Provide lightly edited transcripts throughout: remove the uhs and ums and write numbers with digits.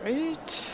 right.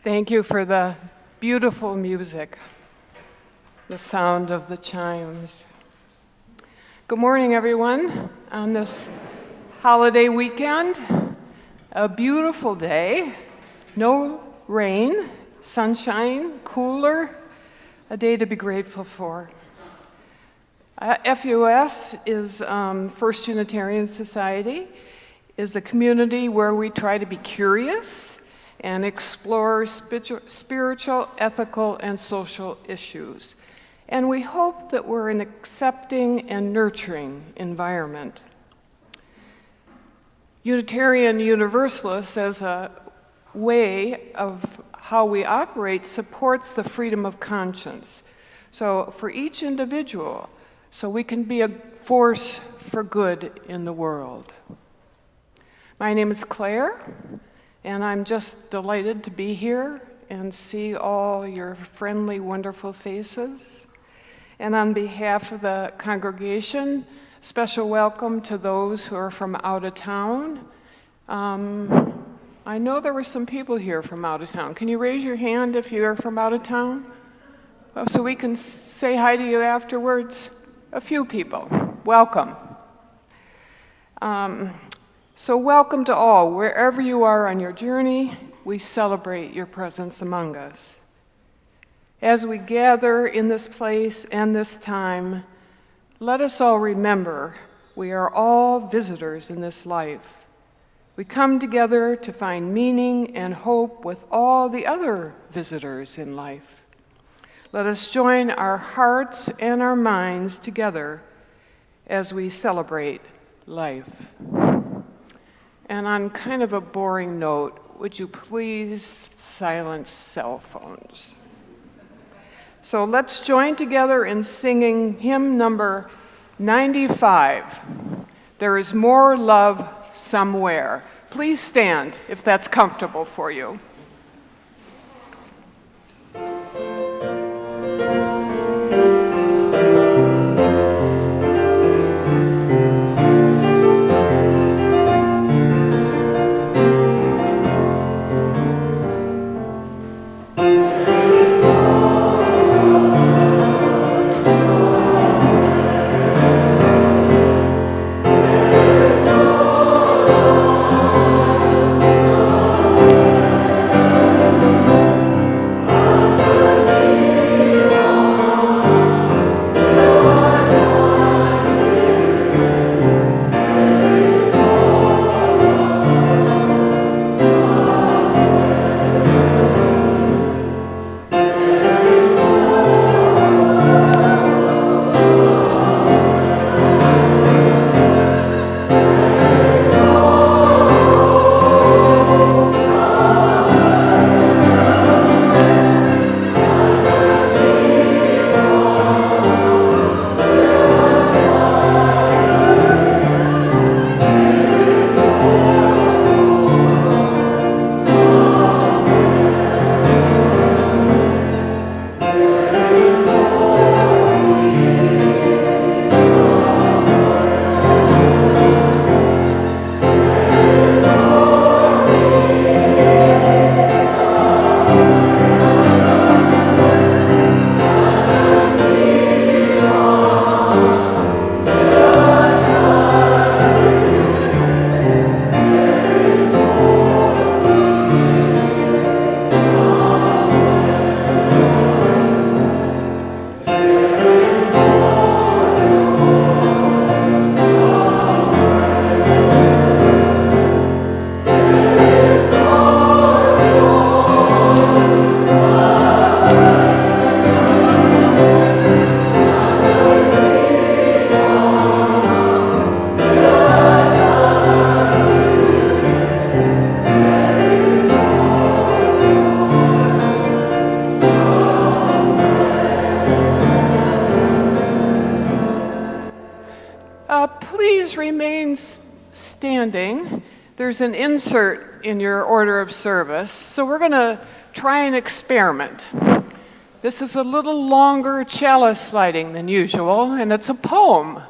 Thank you for the beautiful music, the sound of the chimes. Good morning, everyone. On this holiday weekend, a beautiful day, no rain, sunshine, cooler, a day to be grateful for. FUS is First Unitarian Society, is a community where we try to be curious and explore spiritual, ethical, and social issues. And we hope that we're an accepting and nurturing environment. Unitarian Universalist, as a way of how we operate, supports the freedom of conscience. So for each individual, so we can be a force for good in the world. My name is Claire, and I'm just delighted to be here and see all your friendly, wonderful faces. And on behalf of the congregation, special welcome to those who are from out of town. I know there were some people here from out of town. Can you raise your hand if you're from out of town? Oh, so we can say hi to you afterwards? A few people. Welcome. So welcome to all. Wherever you are on your journey, we celebrate your presence among us. As we gather in this place and this time, let us all remember we are all visitors in this life. We come together to find meaning and hope with all the other visitors in life. Let us join our hearts and our minds together as we celebrate life. And on kind of a boring note, would you please silence cell phones? So let's join together in singing hymn number 95, There is More Love Somewhere. Please stand if that's comfortable for you. Please remain standing. There's an insert in your order of service, so we're going to try an experiment. This is a little longer chalice sliding than usual, and it's a poem.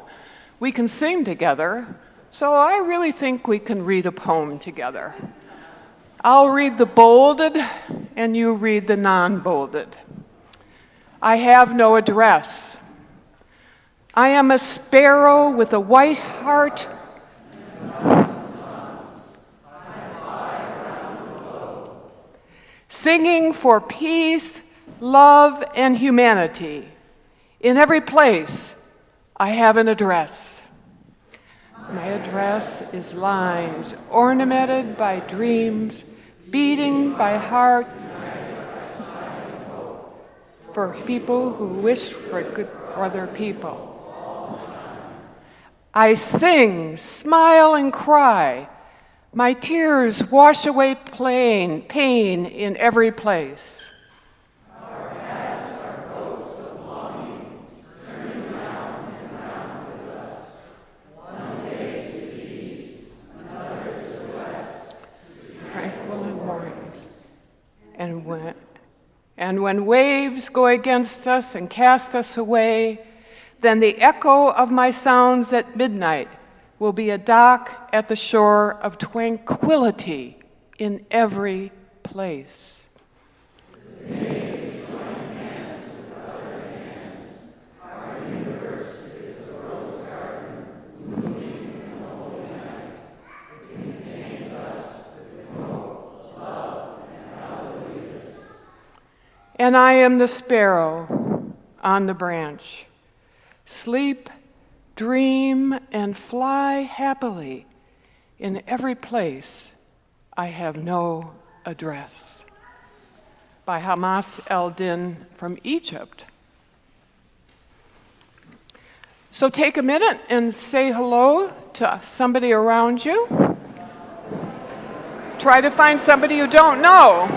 We can sing together, so I really think we can read a poem together. I'll read the bolded, and you read the non-bolded. I have no address. I am a sparrow with a white heart. Singing for peace, love, and humanity. In every place, I have an address. My address is lines ornamented by dreams, beating by heart for people who wish for good for other people. I sing, smile, and cry. My tears wash away pain in every place. Our paths are boats of longing, turning round and round with us. One day to the east, another to the west, to tranquil mornings. And when waves go against us and cast us away, then the echo of my sounds at midnight will be a dock at the shore of tranquility in every place. Today we join hands with others' hands. Our universe is a rose garden, blooming in the holy night. It contains us with hope, love, and hallelujahs. And I am the sparrow on the branch. Sleep, dream, and fly happily. In every place, I have no address. By Hamas el-Din from Egypt. So take a minute and say hello to somebody around you. Try to find somebody you don't know.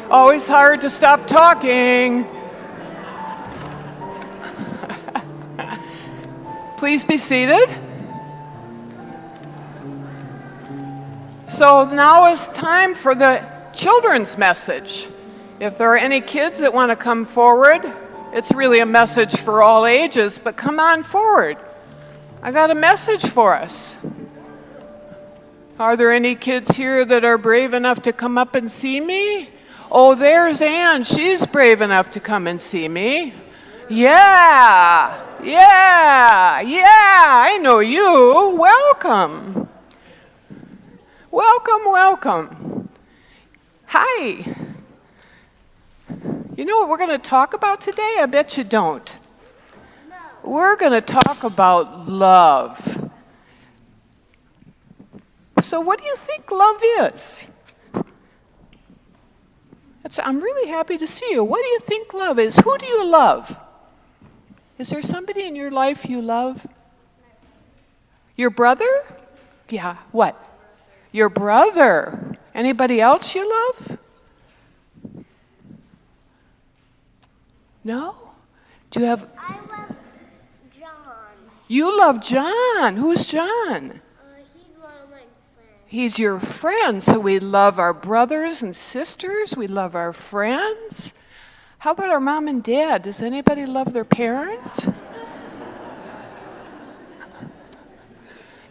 Always hard to stop talking. Please be seated. So now is time for the children's message. If there are any kids that want to come forward, it's really a message for all ages, but come on forward. I got a message for us. Are there any kids here that are brave enough to come up and see me? Oh, there's Anne. She's brave enough to come and see me. Yeah, I know you. Welcome. Welcome. Hi. You know what we're going to talk about today? I bet you don't. No. We're going to talk about love. So what do you think love is? I'm really happy to see you. What do you think love is? Who do you love? Is there somebody in your life you love? Your brother? Yeah, what? Your brother. Anybody else you love? No? Do you have... I love John. You love John. Who's John? He's one of my friends. He's your friend, so we love our brothers and sisters. We love our friends. How about our mom and dad? Does anybody love their parents?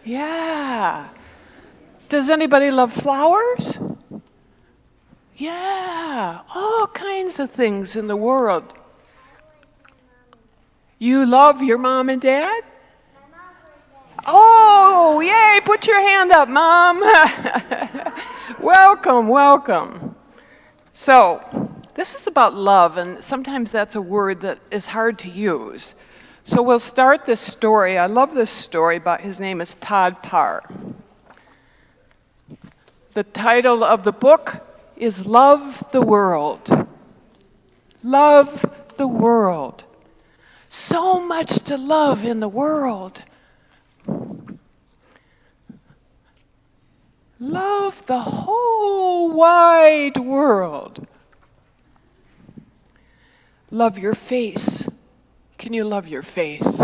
Yeah. Does anybody love flowers? Yeah. All kinds of things in the world. You love your mom and dad? Oh, yay, put your hand up, Mom. Welcome. So, this is about love, and sometimes that's a word that is hard to use. So we'll start this story. I love this story, but his name is Todd Parr. The title of the book is Love the World. Love the world. So much to love in the world. Love the whole wide world. Love your face. Can you love your face?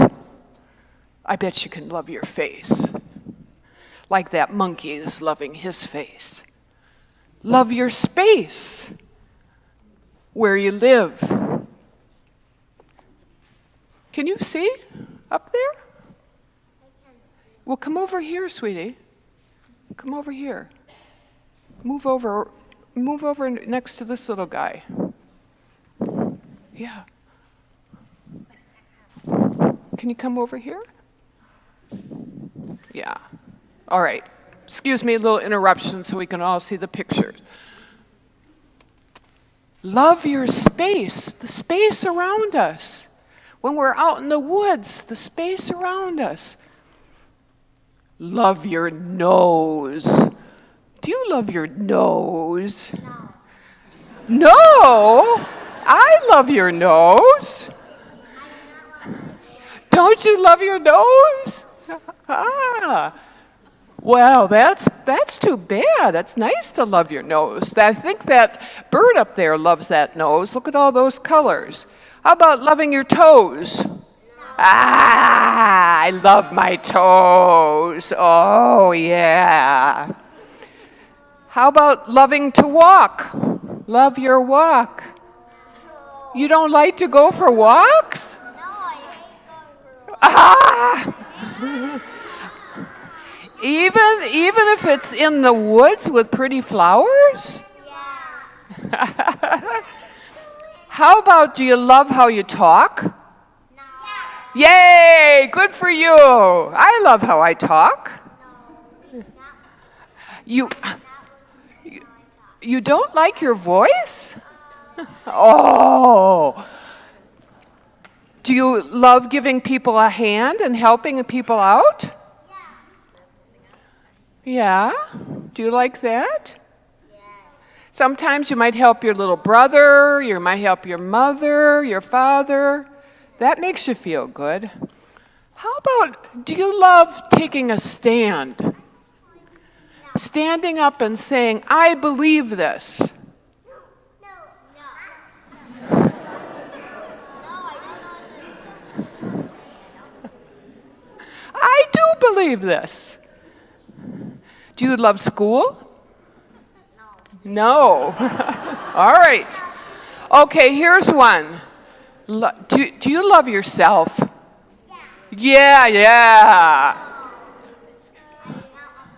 I bet you can love your face. Like that monkey is loving his face. Love your space. Where you live. Can you see up there? Well, come over here, sweetie. Come over here. Move over next to this little guy. Yeah. Can you come over here? Yeah. All right. Excuse me, a little interruption so we can all see the pictures. Love your space, the space around us. When we're out in the woods, the space around us. Love your nose. Do you love your nose? No. No? I love your nose. Don't you love your nose? Ah. Well, that's too bad. It's nice to love your nose. I think that bird up there loves that nose. Look at all those colors. How about loving your toes? Ah, I love my toes. Oh, yeah. How about loving to walk? Love your walk. You don't like to go for walks? No, I hate going for walks. Ah! Even if it's in the woods with pretty flowers? Yeah. How about, do you love how you talk? No. Yay! Good for you. I love how I talk. No. You don't like your voice? Oh. Do you love giving people a hand and helping people out? Yeah? Do you like that? Yes. Sometimes you might help your little brother, you might help your mother, your father. That makes you feel good. How about, do you love taking a stand? No. Standing up and saying, I believe this. No. No. No. No, I don't. I do believe this. Do you love school? No. All right. Okay, here's one. Do you love yourself? Yeah. Yeah. I do not love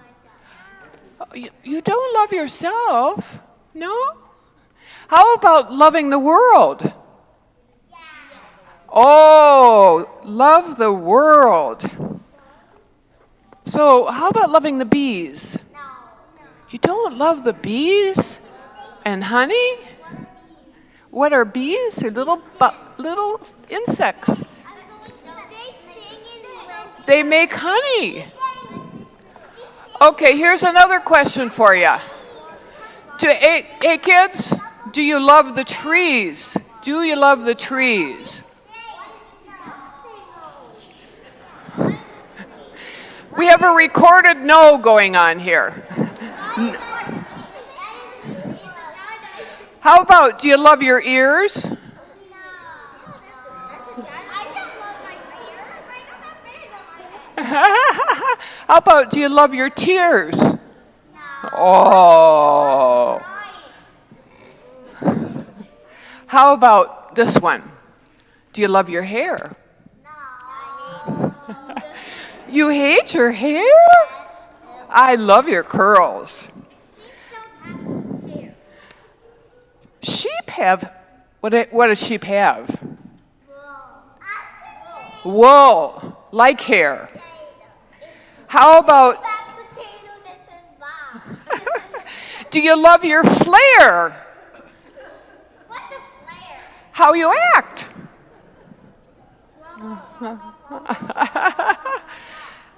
myself. You don't love yourself? No? How about loving the world? Yeah. Oh, love the world. So, how about loving the bees? No. You don't love the bees and honey? What are bees? They're little insects. They make honey. Okay, here's another question for you. Hey kids, do you love the trees? Do you love the trees? We have a recorded no going on here. How about, do you love your ears? How about, do you love your tears? Oh. How about this one? Do you love your hair? You hate your hair? I love your curls. Sheep have, what does sheep have? Wool, like hair. How about, do you love your flair? What's a flare? How you act?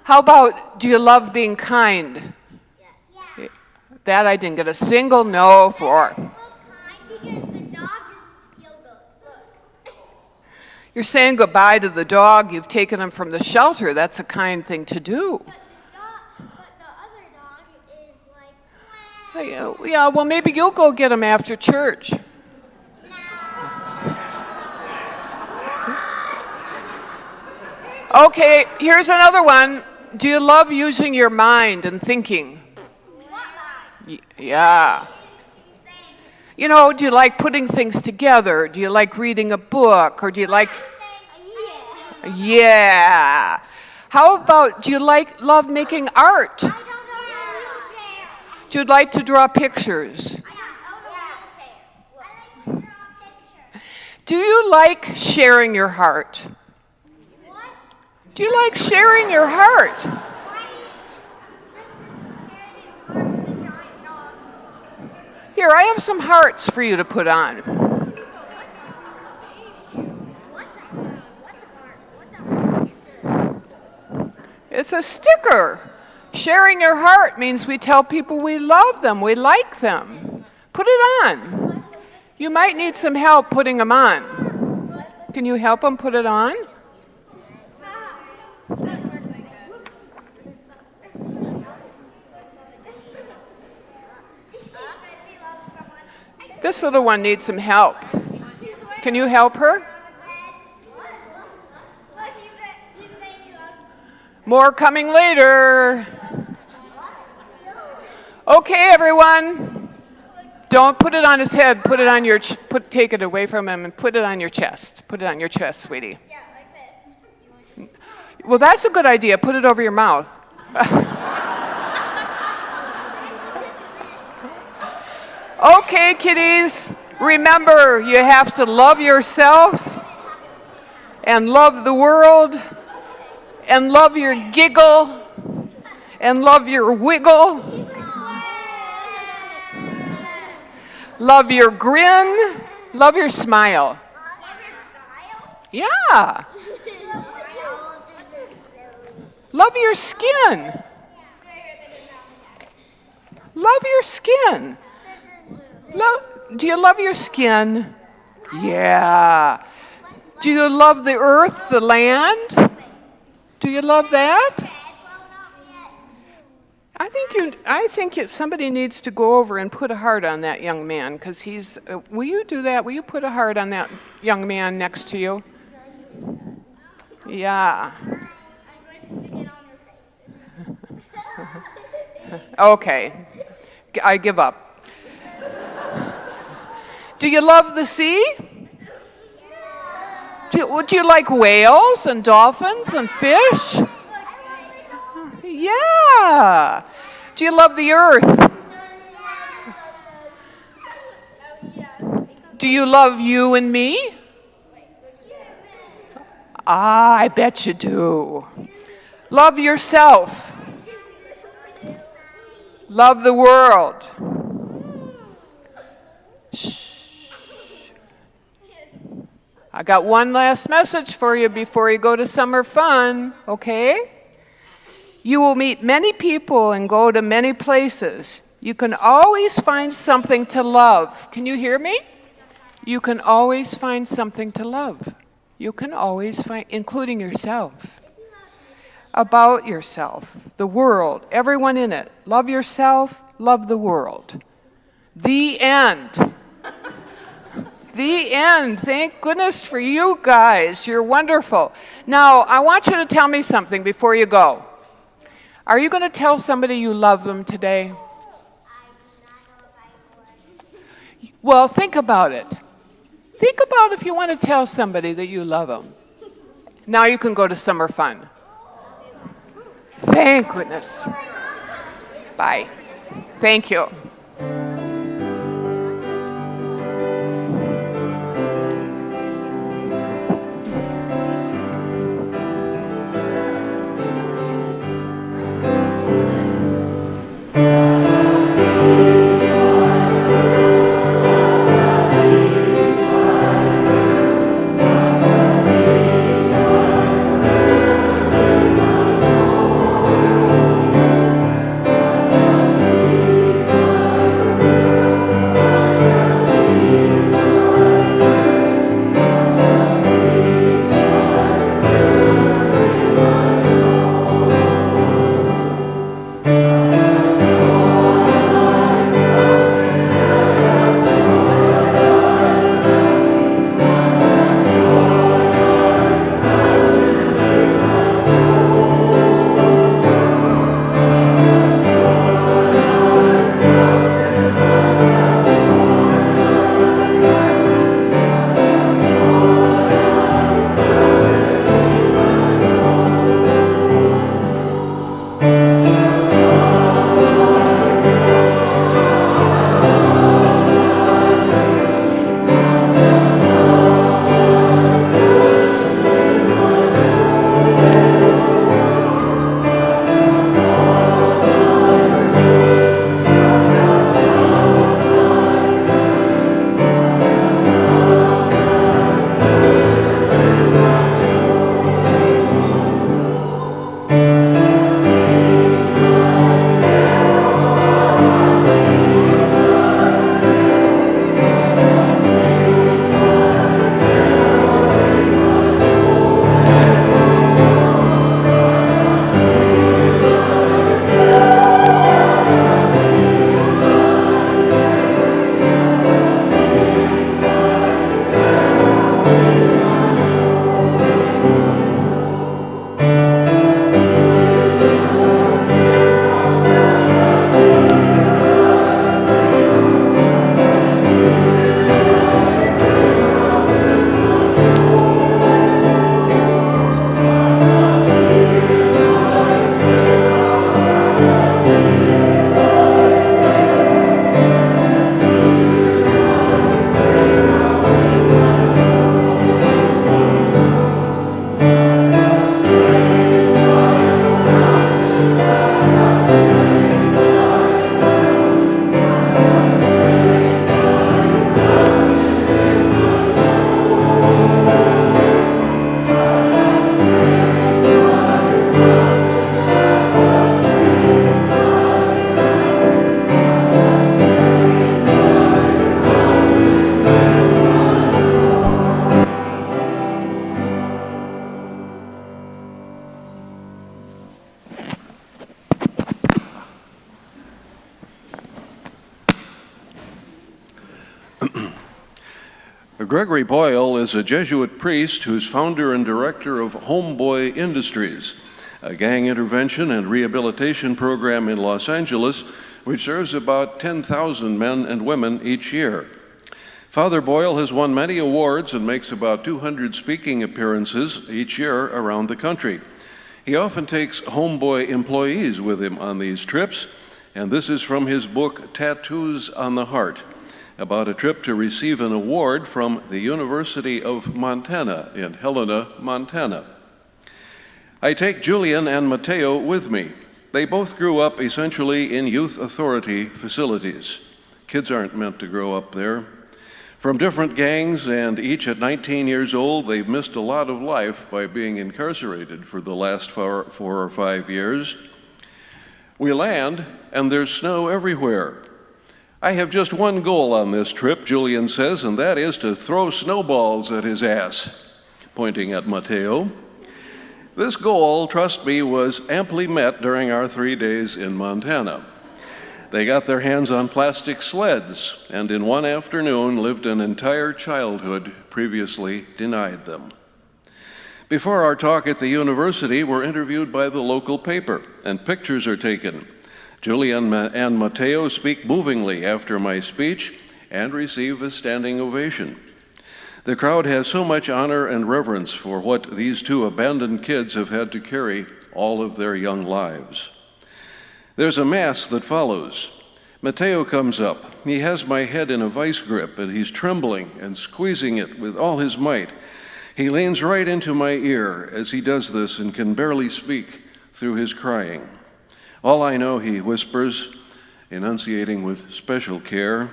How about, do you love being kind? Yeah. That I didn't get a single no for. Because the dog doesn't feel good. Look. You're saying goodbye to the dog. You've taken him from the shelter. That's a kind thing to do. But the other dog is like, Yeah, well, maybe you'll go get him after church. Okay, here's another one. Do you love using your mind and thinking? Yeah. Do you like putting things together? Do you like reading a book? Or do you like... Yeah. How about, do you love making art? Do you like to draw pictures? Do you like sharing your heart? Do you like sharing your heart? Here, I have some hearts for you to put on. It's a sticker. Sharing your heart means we tell people we love them, we like them. Put it on. You might need some help putting them on. Can you help them put it on? This little one needs some help. Can you help her? More coming later. Okay, everyone. Don't put it on his head. Put it on your. Take it away from him and put it on your chest. Put it on your chest, sweetie. Yeah, like this. Well, that's a good idea. Put it over your mouth. Okay, kiddies. Remember, you have to love yourself and love the world and love your giggle and love your wiggle. Love your grin. Love your smile. Yeah. Love your skin. Love your skin. Do you love your skin? Yeah. Do you love the earth, the land? Do you love that? I think somebody needs to go over and put a heart on that young man, because he's. Will you do that? Will you put a heart on that young man next to you? Yeah. Okay. I give up. Do you love the sea? Do you like whales and dolphins and fish? Yeah. Do you love the earth? Do you love you and me? I bet you do. Love yourself. Love the world. Shh. I got one last message for you before you go to summer fun, okay? You will meet many people and go to many places. You can always find something to love. Can you hear me? You can always find something to love. You can always find, including yourself. About yourself, the world, everyone in it. Love yourself, love the world. The end. The end. Thank goodness for you guys. You're wonderful. Now, I want you to tell me something before you go. Are you going to tell somebody you love them today? Well, think about it. Think about if you want to tell somebody that you love them. Now you can go to summer fun. Thank goodness. Bye. Thank you. Gregory Boyle is a Jesuit priest who's founder and director of Homeboy Industries, a gang intervention and rehabilitation program in Los Angeles, which serves about 10,000 men and women each year. Father Boyle has won many awards and makes about 200 speaking appearances each year around the country. He often takes Homeboy employees with him on these trips, and this is from his book, Tattoos on the Heart, about a trip to receive an award from the University of Montana in Helena, Montana. I take Julian and Mateo with me. They both grew up essentially in youth authority facilities. Kids aren't meant to grow up there. From different gangs, and each at 19 years old, they've missed a lot of life by being incarcerated for the last 4 or 5 years. We land, and there's snow everywhere. I have just one goal on this trip, Julian says, and that is to throw snowballs at his ass, pointing at Mateo. This goal, trust me, was amply met during our 3 days in Montana. They got their hands on plastic sleds, and in one afternoon lived an entire childhood previously denied them. Before our talk at the university, we're interviewed by the local paper, and pictures are taken. Julian and Mateo speak movingly after my speech and receive a standing ovation. The crowd has so much honor and reverence for what these two abandoned kids have had to carry all of their young lives. There's a mass that follows. Mateo comes up. He has my head in a vice grip, and he's trembling and squeezing it with all his might. He leans right into my ear as he does this and can barely speak through his crying. All I know, he whispers, enunciating with special care,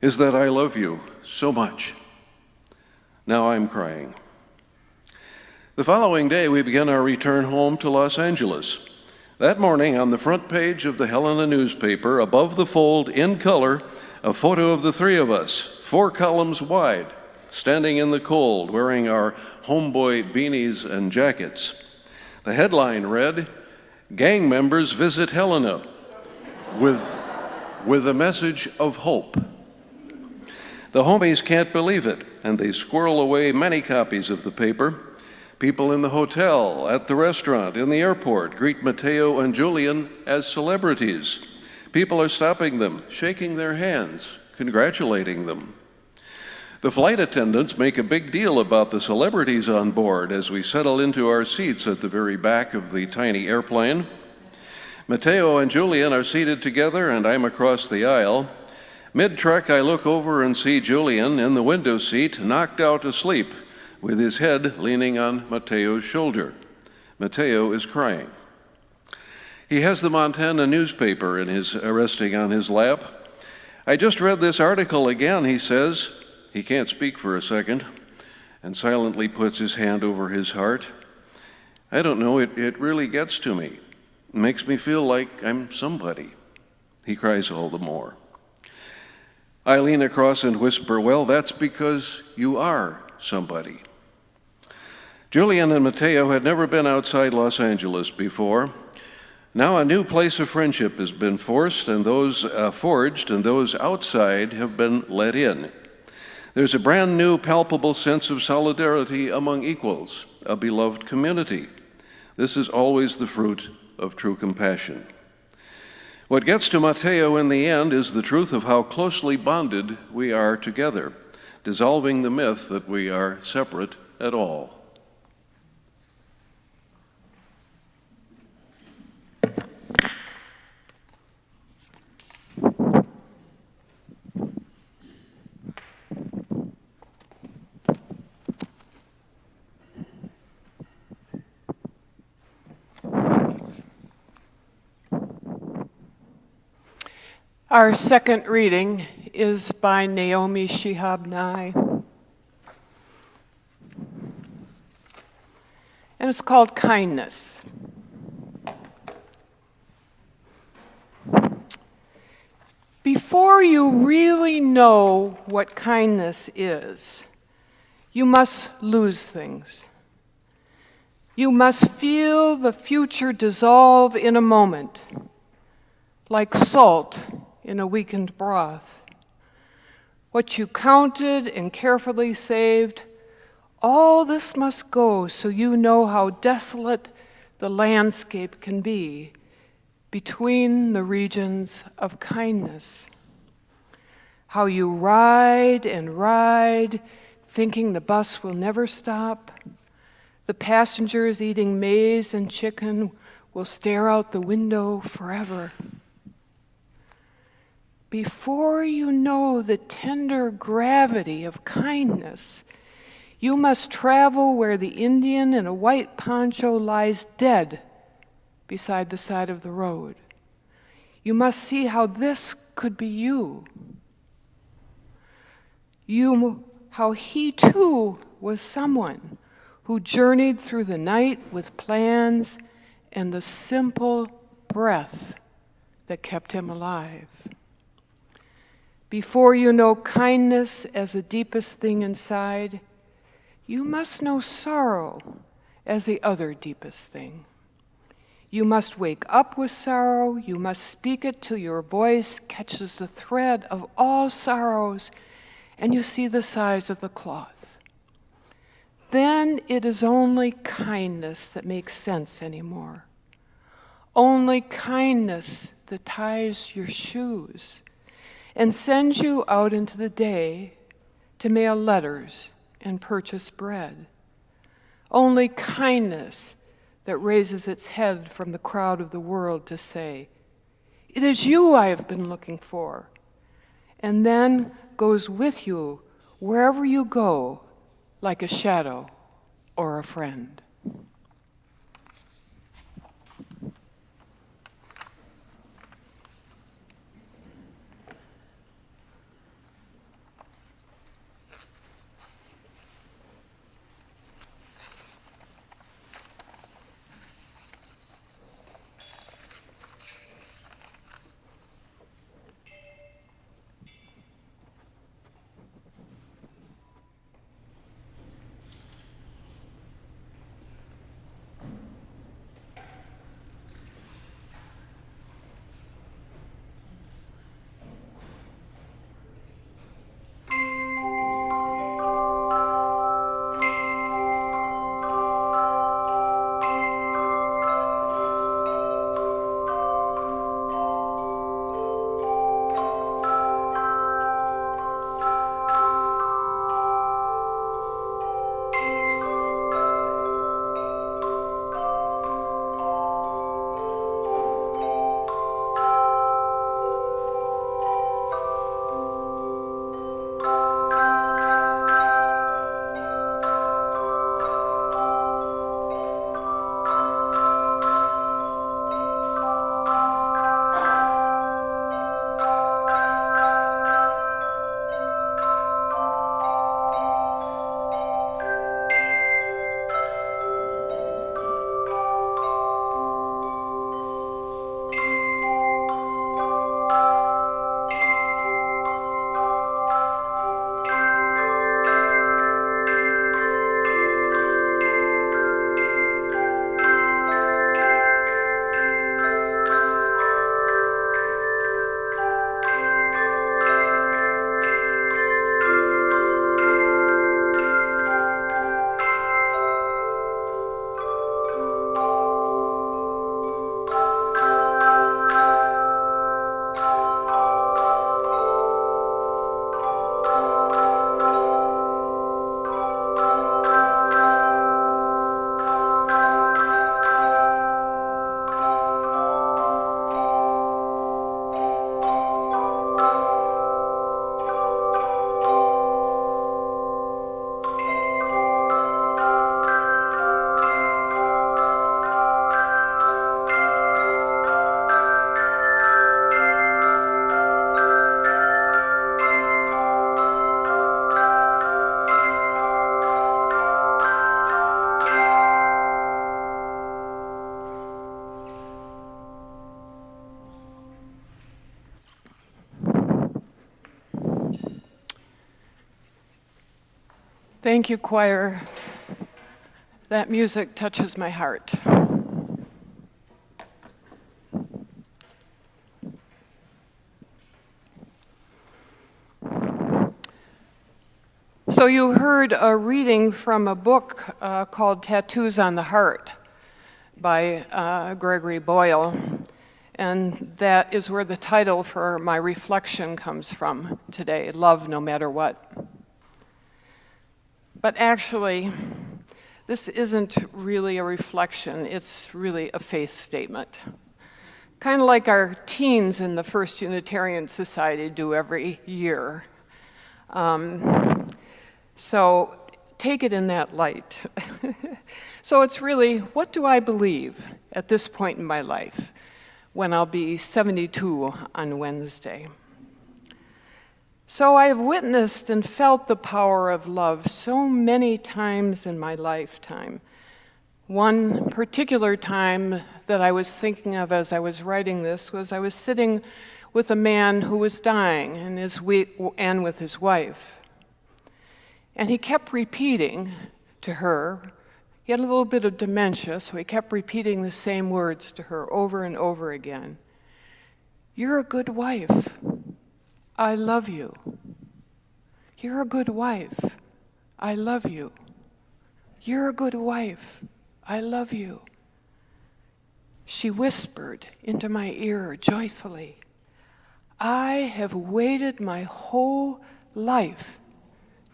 is that I love you so much. Now I'm crying. The following day, we begin our return home to Los Angeles. That morning, on the front page of the Helena newspaper, above the fold, in color, a photo of the three of us, 4 columns wide, standing in the cold, wearing our Homeboy beanies and jackets. The headline read, "Gang members visit Helena with a message of hope." The homies can't believe it, and they squirrel away many copies of the paper. People in the hotel, at the restaurant, in the airport greet Mateo and Julian as celebrities. People are stopping them, shaking their hands, congratulating them. The flight attendants make a big deal about the celebrities on board as we settle into our seats at the very back of the tiny airplane. Mateo and Julian are seated together, and I'm across the aisle. Mid-trek, I look over and see Julian in the window seat, knocked out asleep, with his head leaning on Mateo's shoulder. Mateo is crying. He has the Montana newspaper resting on his lap. "I just read this article again," he says. He can't speak for a second, and silently puts his hand over his heart. "I don't know, it really gets to me. It makes me feel like I'm somebody." He cries all the more. I lean across and whisper, "Well, that's because you are somebody." Julian and Mateo had never been outside Los Angeles before. Now a new place of friendship has been forged, and those outside have been let in. There's a brand new, palpable sense of solidarity among equals, a beloved community. This is always the fruit of true compassion. What gets to Mateo in the end is the truth of how closely bonded we are together, dissolving the myth that we are separate at all. Our second reading is by Naomi Shihab Nye, and it's called Kindness. Before you really know what kindness is, you must lose things. You must feel the future dissolve in a moment, like salt in a weakened broth, what you counted and carefully saved, all this must go so you know how desolate the landscape can be between the regions of kindness. How you ride and ride, thinking the bus will never stop. The passengers eating maize and chicken will stare out the window forever. Before you know the tender gravity of kindness, you must travel where the Indian in a white poncho lies dead beside the side of the road. You must see how this could be you. How he too was someone who journeyed through the night with plans and the simple breath that kept him alive. Before you know kindness as the deepest thing inside, you must know sorrow as the other deepest thing. You must wake up with sorrow. You must speak it till your voice catches the thread of all sorrows and you see the size of the cloth. Then it is only kindness that makes sense anymore. Only kindness that ties your shoes and sends you out into the day to mail letters and purchase bread. Only kindness that raises its head from the crowd of the world to say, "It is you I have been looking for," and then goes with you wherever you go like a shadow or a friend. Thank you, choir. That music touches my heart. So you heard a reading from a book called Tattoos on the Heart by Gregory Boyle, and that is where the title for my reflection comes from today, Love No Matter What. But actually, this isn't really a reflection, it's really a faith statement. Kind of like our teens in the First Unitarian Society do every year. So take it in that light. So it's really, what do I believe at this point in my life when I'll be 72 on Wednesday? So I have witnessed and felt the power of love so many times in my lifetime. One particular time that I was thinking of as I was writing this was I was sitting with a man who was dying and with his wife. And he kept repeating to her, he had a little bit of dementia, so he kept repeating the same words to her over and over again. You're a good wife. I love you. You're a good wife. I love you. You're a good wife. I love you. She whispered into my ear joyfully, I have waited my whole life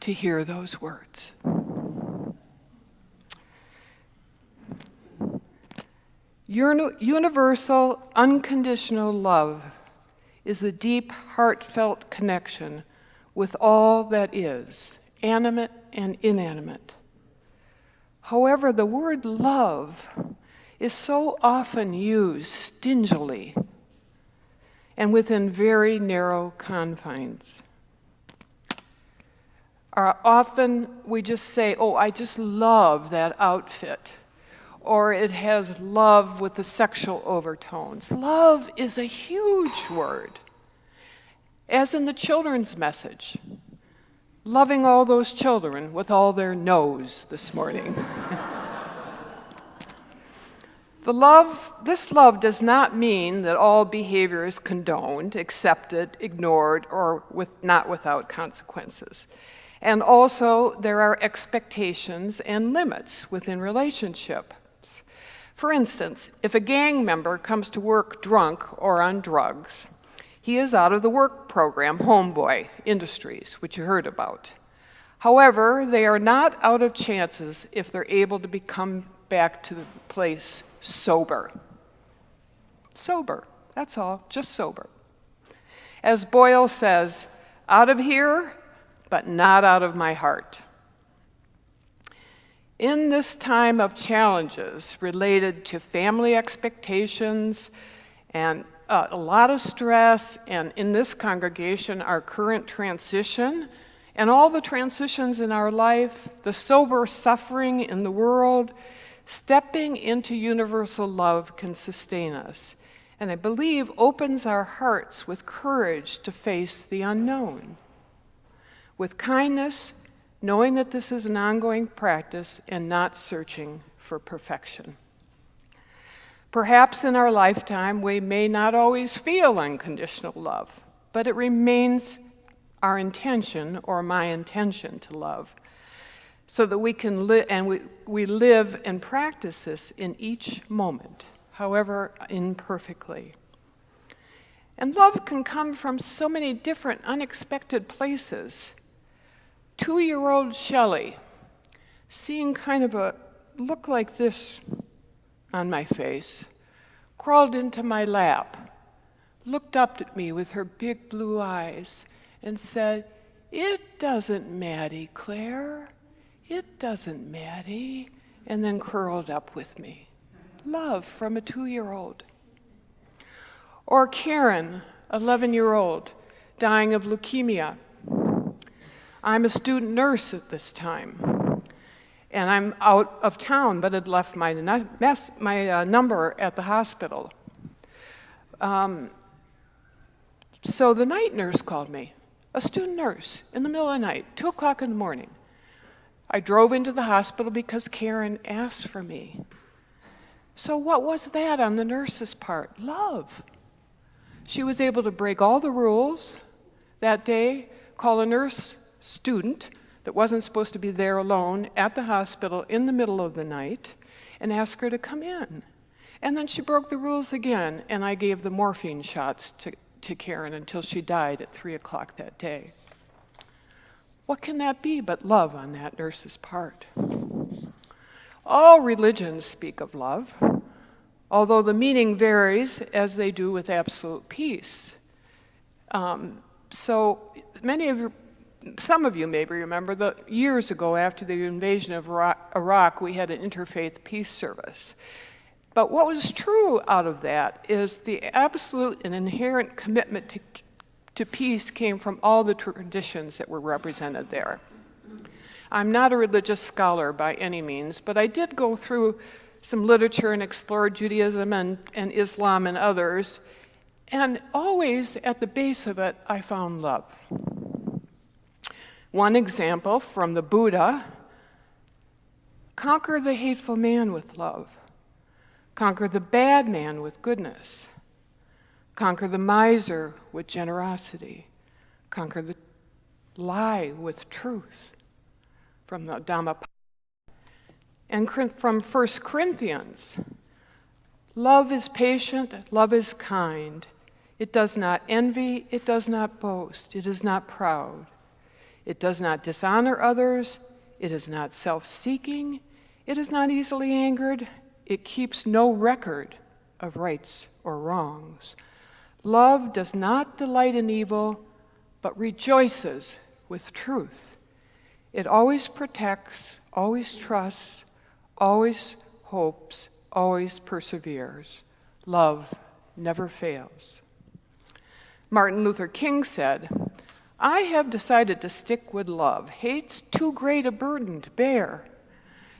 to hear those words. Universal, unconditional love is a deep, heartfelt connection with all that is, animate and inanimate. However, the word love is so often used stingily and within very narrow confines. Often we just say, oh, I just love that outfit, or it has love with the sexual overtones. Love is a huge word, as in the children's message, loving all those children with all their no's this morning. This love does not mean that all behavior is condoned, accepted, ignored, or not without consequences. And also, there are expectations and limits within relationships. For instance, if a gang member comes to work drunk or on drugs, he is out of the work program, Homeboy Industries, which you heard about. However, they are not out of chances if they're able to come back to the place sober. Sober, that's all, just sober. As Boyle says, out of here, but not out of my heart. In this time of challenges related to family expectations and a lot of stress, and in this congregation, our current transition, and all the transitions in our life, the sober suffering in the world, stepping into universal love can sustain us, and I believe opens our hearts with courage to face the unknown. With kindness, knowing that this is an ongoing practice and not searching for perfection. Perhaps in our lifetime, we may not always feel unconditional love, but it remains our intention or my intention to love, so that we can live and we live and practice this in each moment, however imperfectly. And love can come from so many different unexpected places. 2-year-old Shelley, seeing kind of a look like this on my face, crawled into my lap, looked up at me with her big blue eyes, and said, "It doesn't matter, Claire. It doesn't matter," and then curled up with me. Love from a 2-year-old. Or Karen, 11-year-old, dying of leukemia. I'm a student nurse at this time, and I'm out of town, but had left my number at the hospital. So the night nurse called me, a student nurse, in the middle of the night, 2 o'clock in the morning. I drove into the hospital because Karen asked for me. So what was that on the nurse's part? Love. She was able to break all the rules that day, call a nurse student that wasn't supposed to be there alone at the hospital in the middle of the night and ask her to come in. And then she broke the rules again, and I gave the morphine shots to Karen until she died at 3 o'clock that day. What can that be but love on that nurse's part? All religions speak of love, although the meaning varies as they do with absolute peace. Some of you maybe remember that years ago after the invasion of Iraq, we had an interfaith peace service. But what was true out of that is the absolute and inherent commitment to peace came from all the traditions that were represented there. I'm not a religious scholar by any means, but I did go through some literature and explore Judaism and Islam and others, and always at the base of it, I found love. One example from the Buddha: conquer the hateful man with love. Conquer the bad man with goodness. Conquer the miser with generosity. Conquer the lie with truth. From the Dhammapada. And from 1 Corinthians, love is patient, love is kind. It does not envy, it does not boast, it is not proud. It does not dishonor others, it is not self-seeking, it is not easily angered, it keeps no record of rights or wrongs. Love does not delight in evil, but rejoices with truth. It always protects, always trusts, always hopes, always perseveres. Love never fails. Martin Luther King said, "I have decided to stick with love. Hate's too great a burden to bear.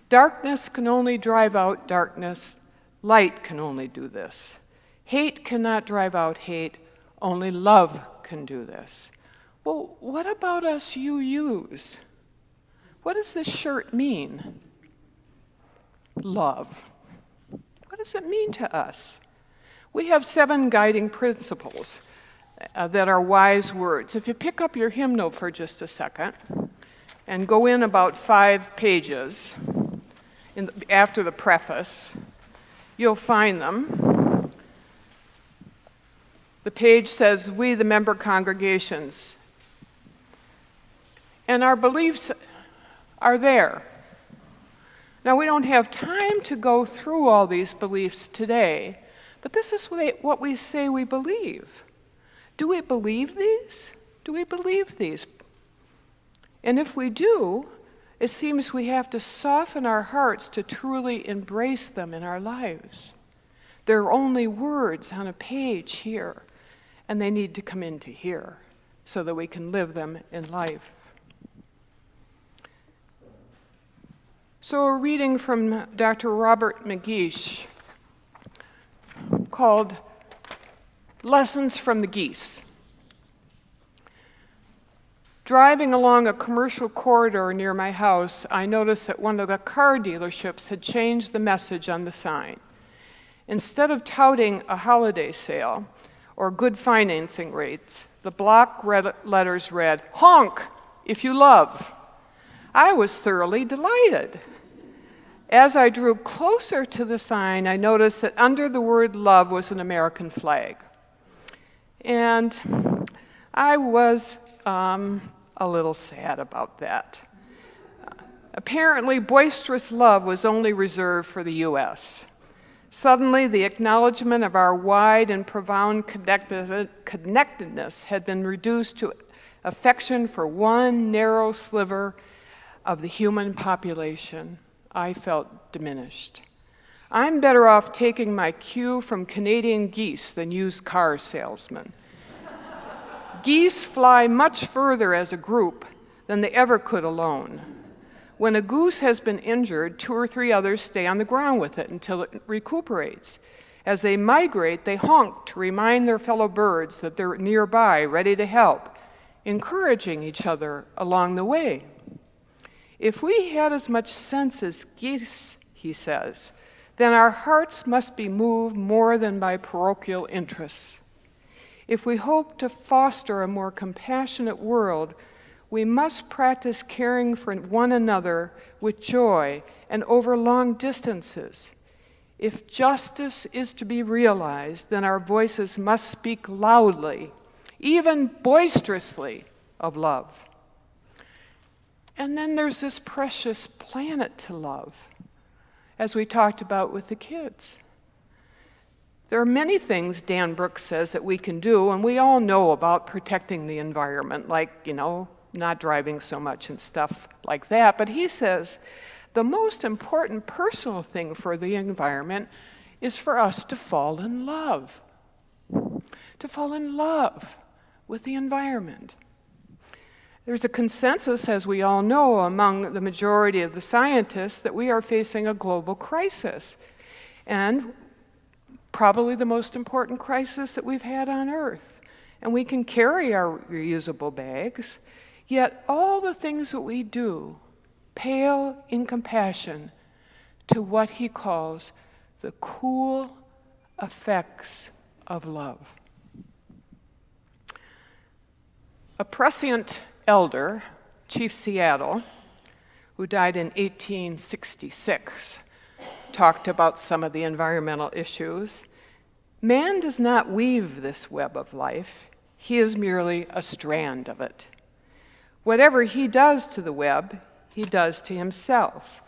Darkness can only drive out darkness. Light can only do this. Hate cannot drive out hate. Only love can do this." Well, what about us UUs? What does this shirt mean? Love. What does it mean to us? We have 7 guiding principles that are wise words. If you pick up your hymnal for just a second and go in about 5 pages after the preface, you'll find them. The page says, "We, the member congregations." And our beliefs are there. Now, we don't have time to go through all these beliefs today, but this is what we say we believe. Do we believe these? Do we believe these? And if we do, it seems we have to soften our hearts to truly embrace them in our lives. They're only words on a page here, and they need to come into here so that we can live them in life. So a reading from Dr. Robert McGeish called Lessons from the Geese. Driving along a commercial corridor near my house, I noticed that one of the car dealerships had changed the message on the sign. Instead of touting a holiday sale or good financing rates, the block letters read, "Honk if you love." I was thoroughly delighted. As I drew closer to the sign, I noticed that under the word love was an American flag. And I was a little sad about that. Apparently, boisterous love was only reserved for the U.S. Suddenly, the acknowledgement of our wide and profound connectedness had been reduced to affection for one narrow sliver of the human population. I felt diminished. I'm better off taking my cue from Canadian geese than used car salesmen. Geese fly much further as a group than they ever could alone. When a goose has been injured, 2 or 3 others stay on the ground with it until it recuperates. As they migrate, they honk to remind their fellow birds that they're nearby, ready to help, encouraging each other along the way. If we had as much sense as geese, he says, then our hearts must be moved more than by parochial interests. If we hope to foster a more compassionate world, We must practice caring for one another with joy and over long distances. If justice is to be realized, then our voices must speak loudly, even boisterously, of love. And then there's this precious planet to love, as we talked about with the kids. There are many things Dan Brooks says that we can do, and we all know about protecting the environment, like, not driving so much and stuff like that. But he says the most important personal thing for the environment is for us to fall in love. To fall in love with the environment. There's a consensus, as we all know, among the majority of the scientists that we are facing a global crisis. And probably the most important crisis that we've had on Earth. And we can carry our reusable bags, yet all the things that we do pale in comparison to what he calls the cool effects of love. A prescient elder, Chief Seattle, who died in 1866, talked about some of the environmental issues. Man does not weave this web of life. He is merely a strand of it. Whatever he does to the web, he does to himself.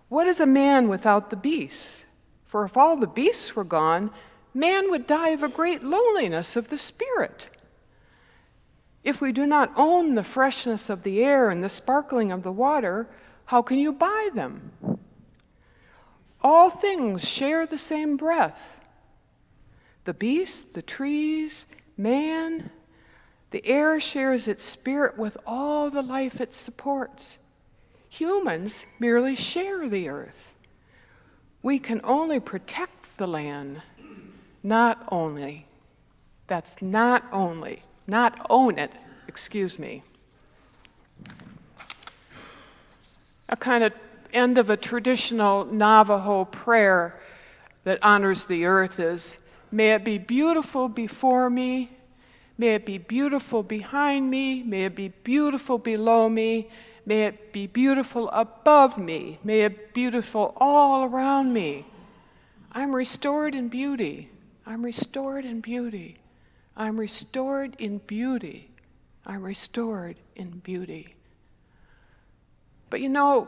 What is a man without the beasts? For if all the beasts were gone, man would die of a great loneliness of the spirit. If we do not own the freshness of the air and the sparkling of the water, how can you buy them? All things share the same breath. The beasts, the trees, man, the air shares its spirit with all the life it supports. Humans merely share the earth. We can only protect the land, not own it, A kind of end of a traditional Navajo prayer that honors the earth is, may it be beautiful before me, may it be beautiful behind me, may it be beautiful below me, may it be beautiful above me, may it be beautiful all around me. I'm restored in beauty. I'm restored in beauty. I'm restored in beauty. I'm restored in beauty. But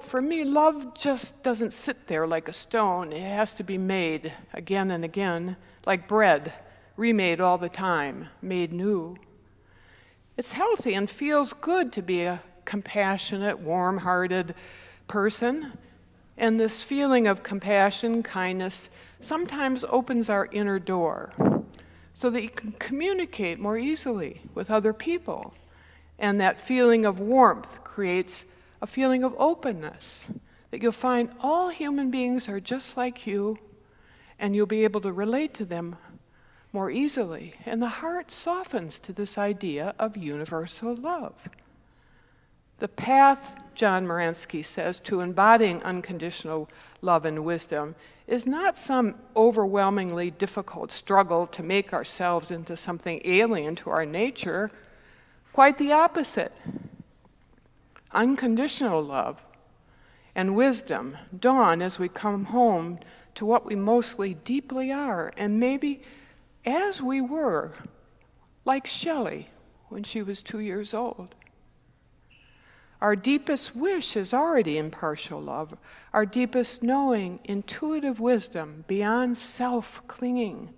for me, love just doesn't sit there like a stone. It has to be made again and again, like bread, remade all the time, made new. It's healthy and feels good to be a compassionate, warm-hearted person. And this feeling of compassion, kindness, sometimes opens our inner door so that you can communicate more easily with other people. And that feeling of warmth creates a feeling of openness, that you'll find all human beings are just like you, and you'll be able to relate to them more easily. And the heart softens to this idea of universal love. The path, John Moransky says, to embodying unconditional love and wisdom is not some overwhelmingly difficult struggle to make ourselves into something alien to our nature. Quite the opposite. Unconditional love and wisdom dawn as we come home to what we mostly deeply are, and maybe as we were, like Shelley when she was 2 years old. Our deepest wish is already impartial love, our deepest knowing, intuitive wisdom beyond self-clinging.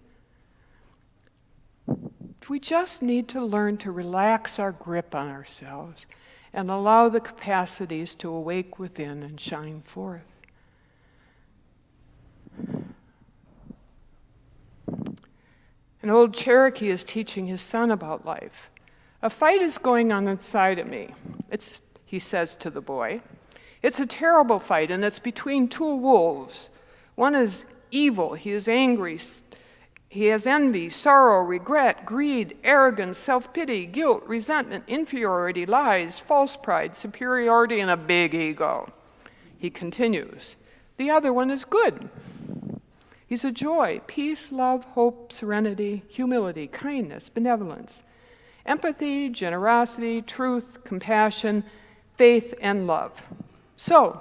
We just need to learn to relax our grip on ourselves and allow the capacities to awake within and shine forth. An old Cherokee is teaching his son about life. A fight is going on inside of me, he says to the boy. It's a terrible fight, and it's between two wolves. One is evil, he is angry, he has envy, sorrow, regret, greed, arrogance, self-pity, guilt, resentment, inferiority, lies, false pride, superiority, and a big ego. He continues. The other one is good. He's a joy, peace, love, hope, serenity, humility, kindness, benevolence. empathy, generosity, truth, compassion, faith, and love. So,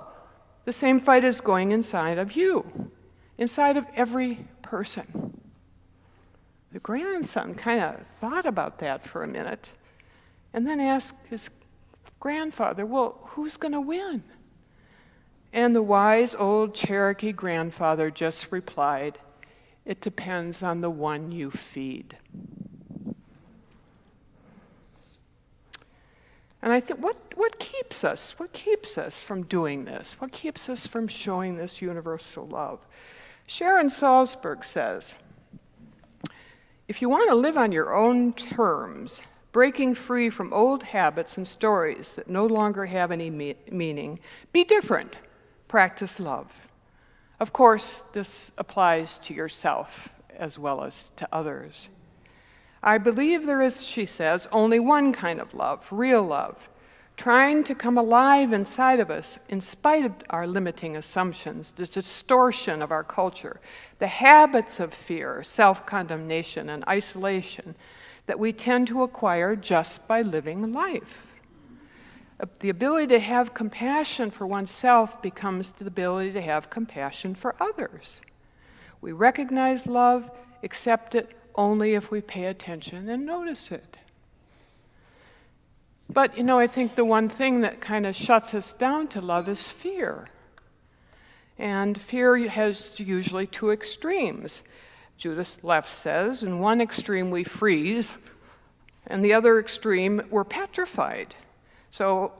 the same fight is going inside of you, inside of every person. The grandson kind of thought about that for a minute and then asked his grandfather, well, who's going to win? And the wise old Cherokee grandfather just replied, it depends on the one you feed. And I think, what keeps us? What keeps us from doing this? What keeps us from showing this universal love? Sharon Salzberg says, if you want to live on your own terms, breaking free from old habits and stories that no longer have any meaning, be different, practice love. Of course, this applies to yourself as well as to others. I believe there is, she says, only one kind of love, real love, trying to come alive inside of us in spite of our limiting assumptions, the distortion of our culture, the habits of fear, self-condemnation, and isolation that we tend to acquire just by living life. The ability to have compassion for oneself becomes the ability to have compassion for others. We recognize love, accept it only if we pay attention and notice it. But, I think the one thing that kind of shuts us down to love is fear. And fear has usually two extremes. Judith Leff says, in one extreme we freeze, and the other extreme we're petrified. So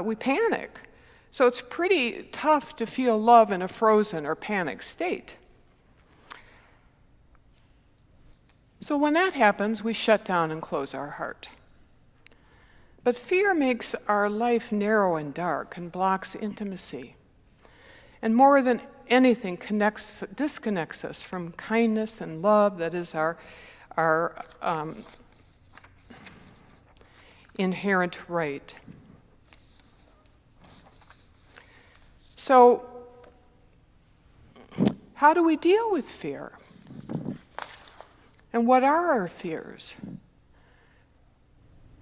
we panic. So it's pretty tough to feel love in a frozen or panicked state. So when that happens, we shut down and close our heart. But fear makes our life narrow and dark and blocks intimacy. And more than anything, disconnects us from kindness and love that is our inherent right. So, how do we deal with fear? And what are our fears?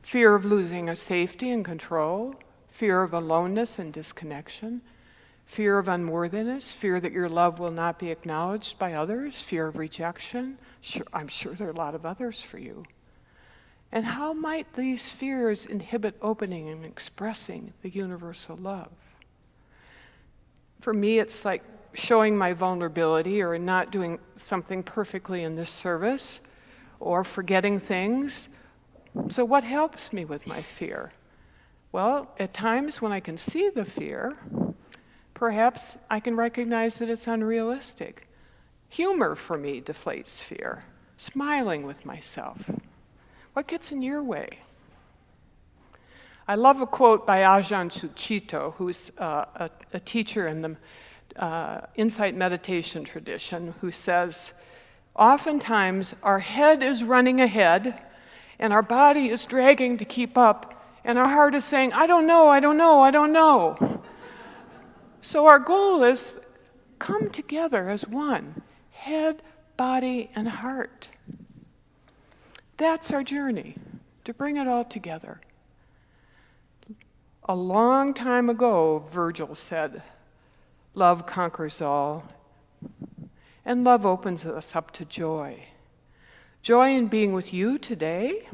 Fear of losing our safety and control, fear of aloneness and disconnection, fear of unworthiness, fear that your love will not be acknowledged by others, fear of rejection. I'm sure there are a lot of others for you. And how might these fears inhibit opening and expressing the universal love? For me, it's like showing my vulnerability or not doing something perfectly in this service or forgetting things. So what helps me with my fear? Well, at times when I can see the fear, perhaps I can recognize that it's unrealistic. Humor for me deflates fear. Smiling with myself. What gets in your way? I love a quote by Ajahn Sucitto, who's a teacher in the Insight meditation tradition, who says, oftentimes our head is running ahead and our body is dragging to keep up, and our heart is saying, I don't know, I don't know, I don't know. So our goal is come together as one, head, body, and heart. That's our journey, to bring it all together. A long time ago, Virgil said, love conquers all, and love opens us up to joy. Joy in being with you today,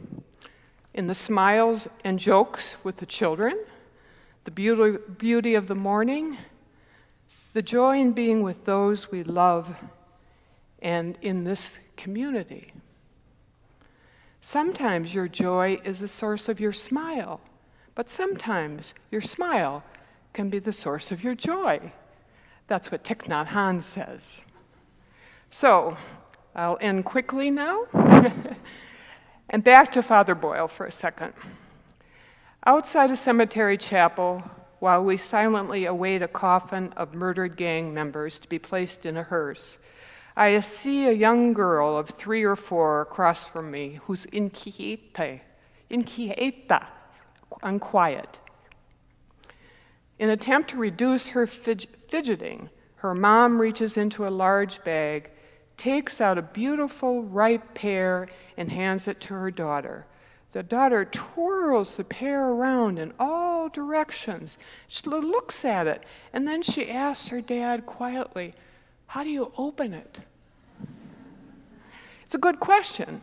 in the smiles and jokes with the children, the beauty of the morning, the joy in being with those we love, and in this community. Sometimes your joy is the source of your smile, but sometimes your smile can be the source of your joy. That's what Thich Nhat Hanh says. So, I'll end quickly now. And back to Father Boyle for a second. Outside a cemetery chapel, while we silently await a coffin of murdered gang members to be placed in a hearse, I see a young girl of 3 or 4 across from me who's inquieta, unquiet. In an attempt to reduce her fidgeting, her mom reaches into a large bag, takes out a beautiful ripe pear, and hands it to her daughter. The daughter twirls the pear around in all directions. She looks at it, and then she asks her dad quietly, "How do you open it?" It's a good question.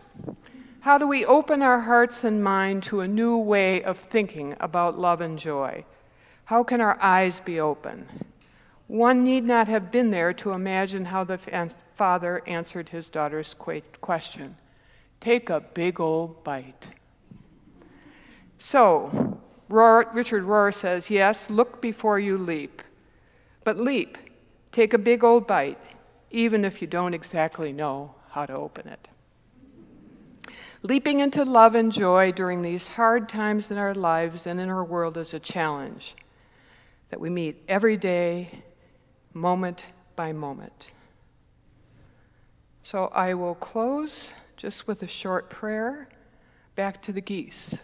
How do we open our hearts and mind to a new way of thinking about love and joy? How can our eyes be open? One need not have been there to imagine how the father answered his daughter's question. Take a big old bite. So, Richard Rohr says, yes, look before you leap. But leap, take a big old bite, even if you don't exactly know how to open it. Leaping into love and joy during these hard times in our lives and in our world is a challenge that we meet every day, moment by moment. So I will close just with a short prayer back to the geese.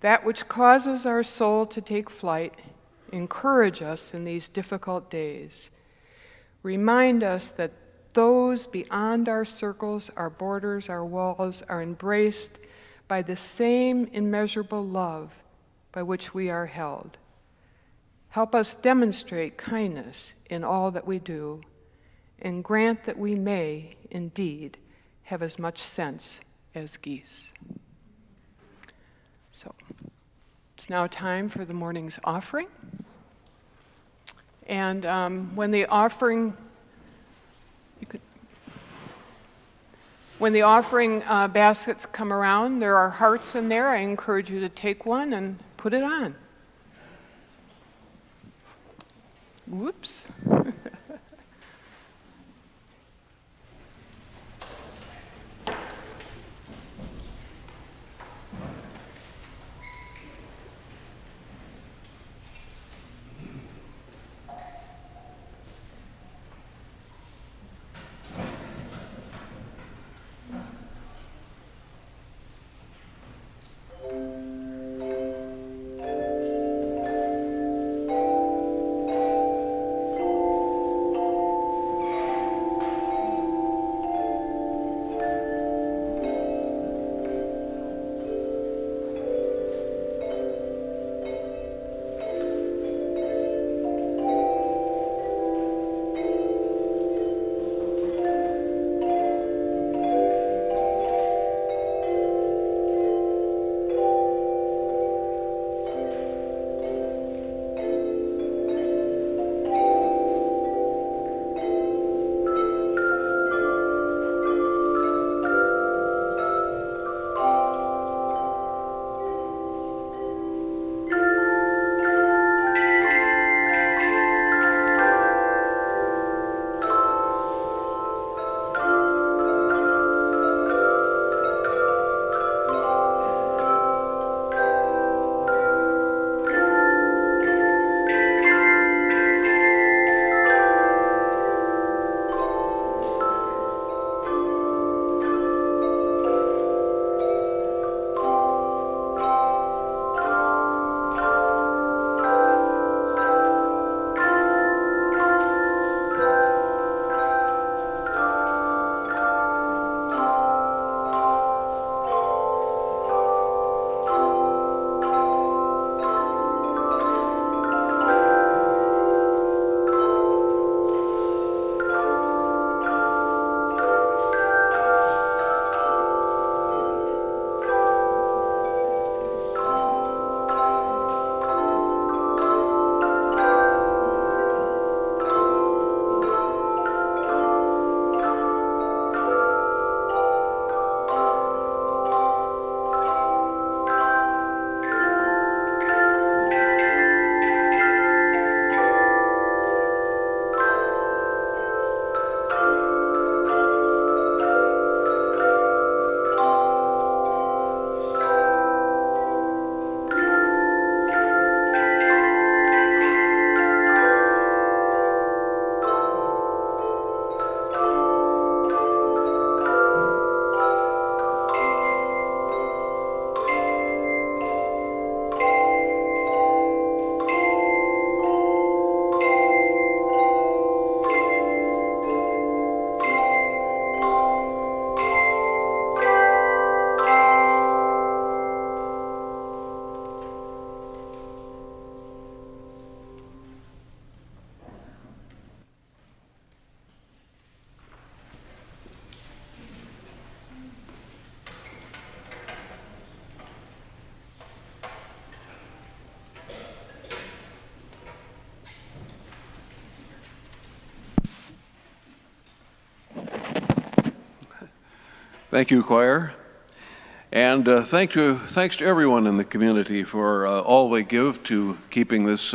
That which causes our soul to take flight, encourage us in these difficult days. Remind us that those beyond our circles, our borders, our walls, are embraced by the same immeasurable love by which we are held. Help us demonstrate kindness in all that we do, and grant that we may, indeed, have as much sense as geese. So, it's now time for the morning's offering. And when the offering baskets come around, there are hearts in there. I encourage you to take one and put it on. Whoops. Thank you, choir. And thanks to everyone in the community for all they give to keeping this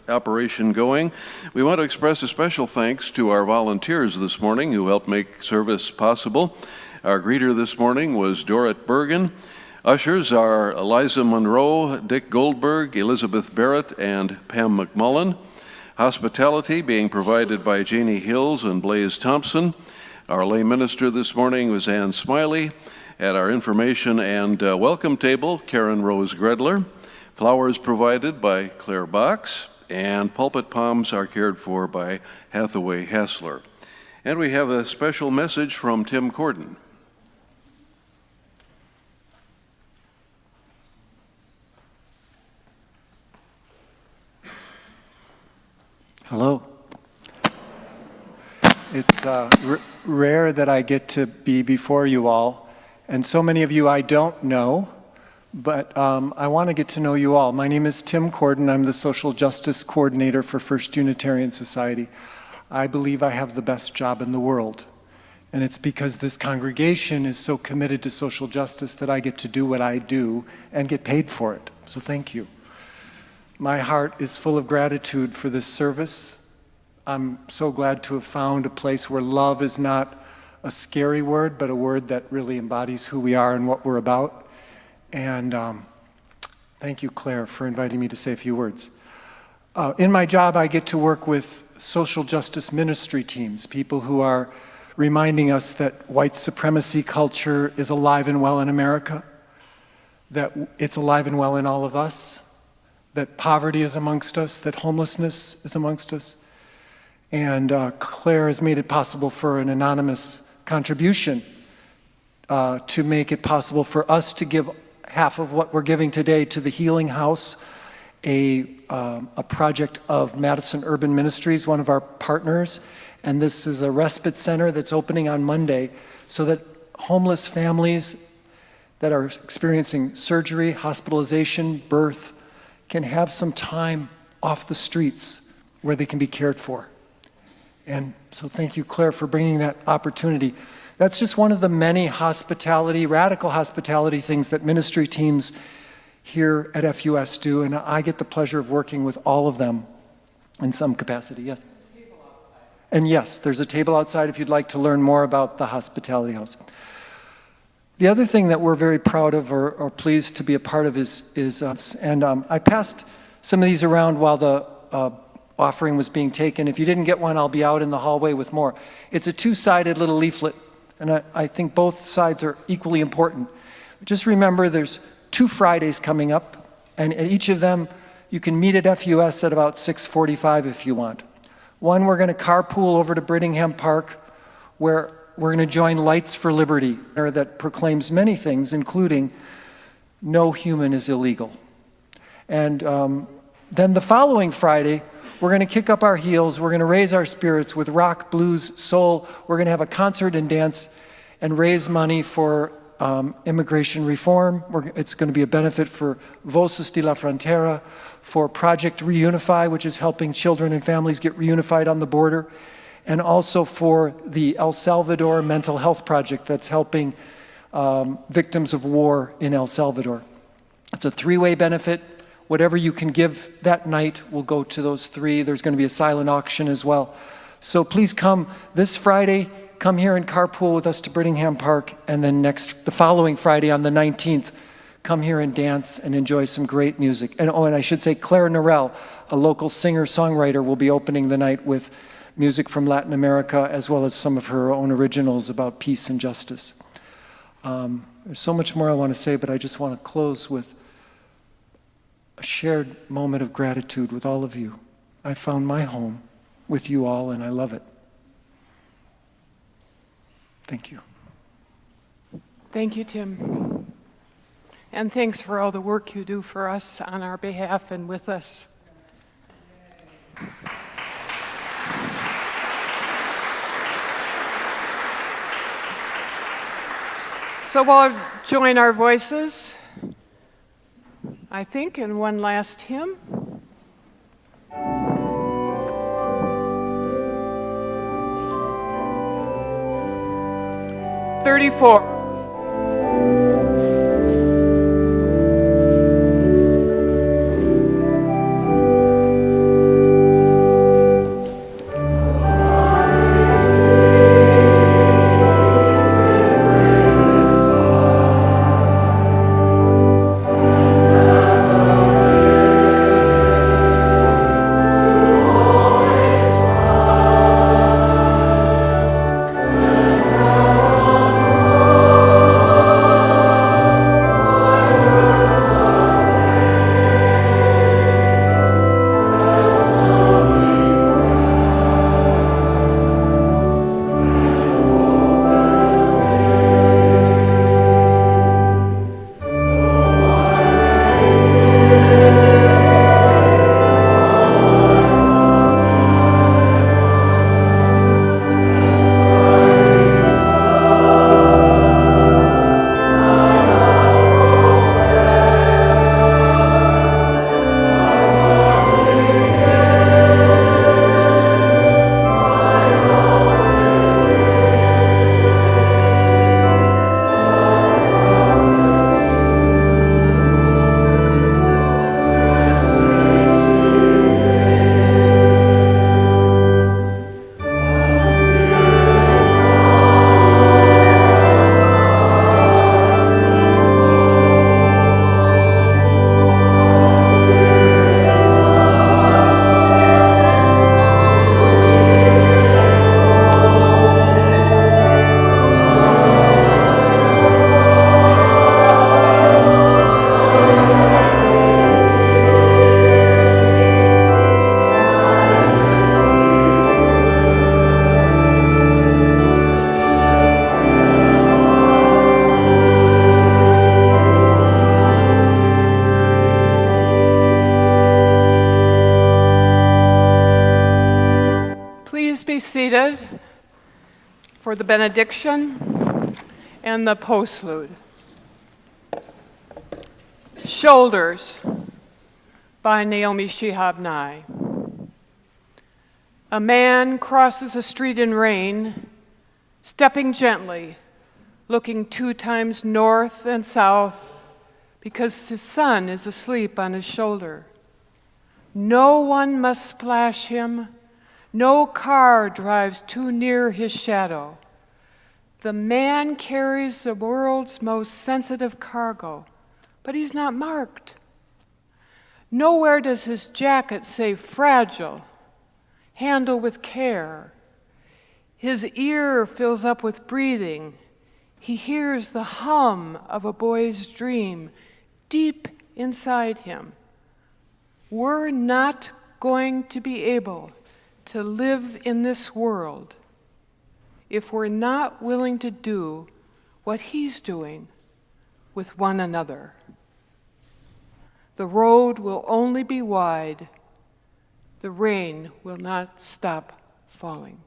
operation going. We want to express a special thanks to our volunteers this morning who helped make service possible. Our greeter this morning was Dorrit Bergen. Ushers are Eliza Monroe, Dick Goldberg, Elizabeth Barrett, and Pam McMullen. Hospitality being provided by Janie Hills and Blaze Thompson. Our lay minister this morning was Ann Smiley. At our information and welcome table, Karen Rose Gredler. Flowers provided by Claire Box, and pulpit palms are cared for by Hathaway Hassler. And we have a special message from Tim Corden. Hello. It's rare that I get to be before you all. And so many of you I don't know, but I want to get to know you all. My name is Tim Corden. I'm the Social Justice Coordinator for First Unitarian Society. I believe I have the best job in the world. And it's because this congregation is so committed to social justice that I get to do what I do and get paid for it. So thank you. My heart is full of gratitude for this service. I'm so glad to have found a place where love is not a scary word, but a word that really embodies who we are and what we're about. And thank you, Claire, for inviting me to say a few words. In my job, I get to work with social justice ministry teams, people who are reminding us that white supremacy culture is alive and well in America, that it's alive and well in all of us, that poverty is amongst us, that homelessness is amongst us. And Claire has made it possible for an anonymous contribution to make it possible for us to give half of what we're giving today to the Healing House, a project of Madison Urban Ministries, one of our partners. And this is a respite center that's opening on Monday so that homeless families that are experiencing surgery, hospitalization, birth, can have some time off the streets where they can be cared for. And so thank you, Claire, for bringing that opportunity. That's just one of the many hospitality, radical hospitality things that ministry teams here at FUS do, and I get the pleasure of working with all of them in some capacity. Yes? There's a table outside. And yes, there's a table outside if you'd like to learn more about the hospitality house. The other thing that we're very proud of or pleased to be a part of is I passed some of these around while the offering was being taken. If you didn't get one, I'll be out in the hallway with more. It's a two-sided little leaflet, and I think both sides are equally important. Just remember there's 2 Fridays coming up, and at each of them you can meet at FUS at about 6:45 if you want. One, we're going to carpool over to Brittingham Park, where we're going to join Lights for Liberty, that proclaims many things, including no human is illegal. And then the following Friday, we're going to kick up our heels. We're going to raise our spirits with rock, blues, soul. We're going to have a concert and dance and raise money for immigration reform. It's going to be a benefit for Voces de la Frontera, for Project Reunify, which is helping children and families get reunified on the border, and also for the El Salvador Mental Health Project that's helping victims of war in El Salvador. It's a 3-way benefit. Whatever you can give that night will go to those 3. There's going to be a silent auction as well. So please come this Friday, come here and carpool with us to Brittingham Park, and then the following Friday on the 19th, come here and dance and enjoy some great music. And I should say Claire Norell, a local singer-songwriter, will be opening the night with music from Latin America, as well as some of her own originals about peace and justice. There's so much more I want to say, but I just want to close with a shared moment of gratitude with all of you. I found my home with you all, and I love it. Thank you. Thank you, Tim. And thanks for all the work you do for us on our behalf and with us. So we'll join our voices, I think, in one last hymn. 34. be seated for the benediction and the postlude. Shoulders by Naomi Shihab Nye. A man crosses a street in rain, stepping gently, looking 2 times north and south because his son is asleep on his shoulder. No one must splash him. No car drives too near his shadow. The man carries the world's most sensitive cargo, but he's not marked. Nowhere does his jacket say fragile, handle with care. His ear fills up with breathing. He hears the hum of a boy's dream deep inside him. We're not going to be able to live in this world if we're not willing to do what he's doing with one another. The road will only be wide. The rain will not stop falling.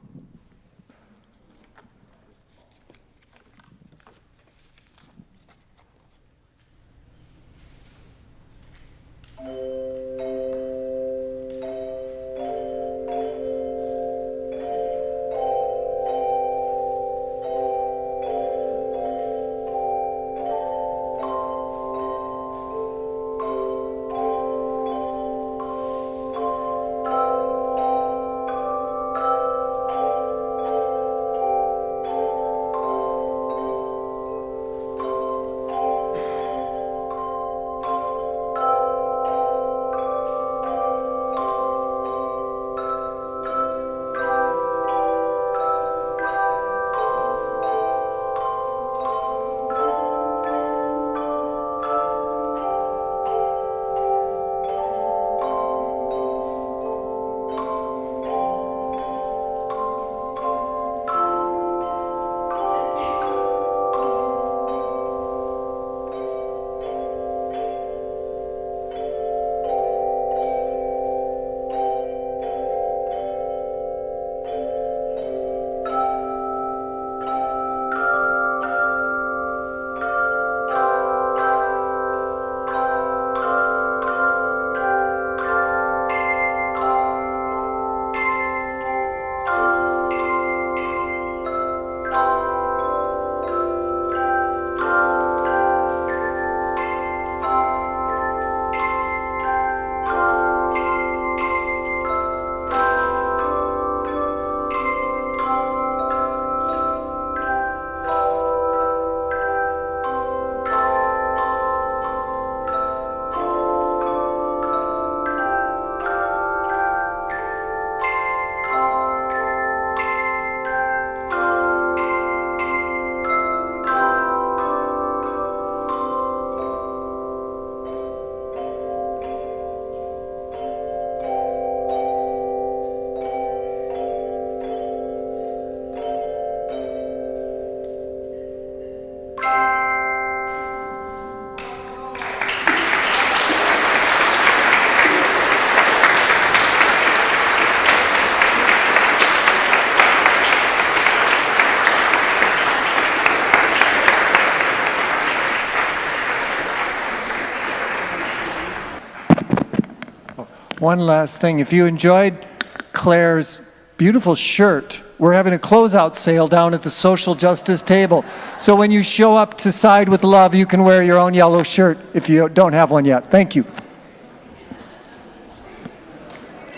One last thing, if you enjoyed Claire's beautiful shirt, we're having a closeout sale down at the social justice table. So when you show up to Side with Love, you can wear your own yellow shirt if you don't have one yet. Thank you.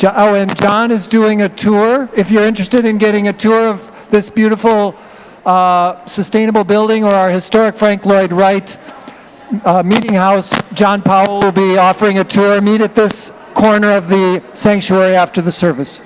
Oh, and John is doing a tour. If you're interested in getting a tour of this beautiful sustainable building or our historic Frank Lloyd Wright meeting house, John Powell will be offering a tour. Meet at this corner of the sanctuary after the service.